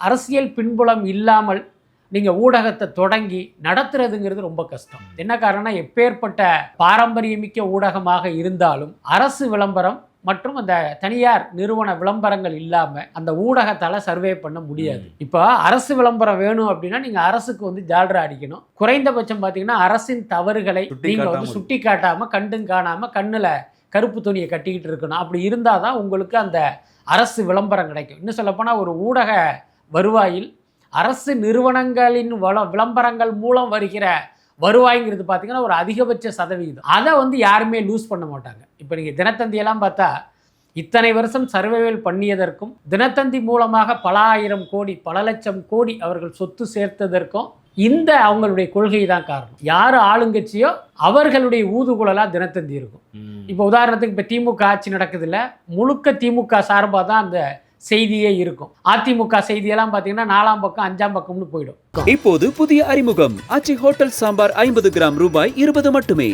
அரசியல் பின்புலம் இல்லாமல் நீங்கள் ஊடகத்தை தொடங்கி நடத்துறதுங்கிறது ரொம்ப கஷ்டம். என்ன காரணம்னா, எப்பேற்பட்ட பாரம்பரியமிக்க ஊடகமாக இருந்தாலும் அரசு விளம்பரம் மற்றும் அந்த தனியார் நிறுவன விளம்பரங்கள் இல்லாமல் அந்த ஊடகத்தால் சர்வே பண்ண முடியாது. இப்போ அரசு விளம்பரம் வேணும் அப்படின்னா நீங்கள் அரசுக்கு வந்து ஜால்ரா அடிக்கணும். குறைந்தபட்சம் பார்த்தீங்கன்னா அரசின் தவறுகளை நீங்கள் வந்து சுட்டி காட்டாமல் கண்டும் காணாமல் கண்ணில் கருப்பு துணியை கட்டிக்கிட்டு இருக்கணும். அப்படி இருந்தால் தான் உங்களுக்கு அந்த அரசு விளம்பரம் கிடைக்கும். இன்னும் சொல்லப்போனால் ஒரு ஊடக வருவாயில் அரசு நிறுவனங்களின் விளம்பரங்கள் மூலம் வருகிற வருவாய்ங்கிறது பார்த்தீங்கன்னா ஒரு அதிகபட்ச சதவீதம். அதை வந்து யாருமே லூஸ் பண்ண மாட்டாங்க. இப்போ நீங்கள் தினத்தந்தியெல்லாம் பார்த்தா இத்தனை வருஷம் சர்வைவல் பண்ணியதற்கும் தினத்தந்தி மூலமாக பல ஆயிரம் கோடி பல லட்சம் கோடி அவர்கள் சொத்து சேர்த்ததற்கும் இந்த அவங்களுடைய கொள்கை தான் காரணம். யார் ஆளுங்கட்சியோ அவர்களுடைய ஊதுகுழலாக தினத்தந்தி இருக்கும். இப்போ உதாரணத்துக்கு இப்போ திமுக ஆட்சி நடக்குதுல்ல, முழுக்க திமுக சார்பாக தான் அந்த செய்தியே இருக்கும். அதிமுக செய்தியெல்லாம் பார்த்தீங்கன்னா 4ஆம் பக்கம் 5ஆம் பக்கம்னு போயிடும். இப்போது புதிய அறிமுகம் ஆச்சி ஹோட்டல் சாம்பார் 50 கிராம் ரூபாய் 20 மட்டுமே.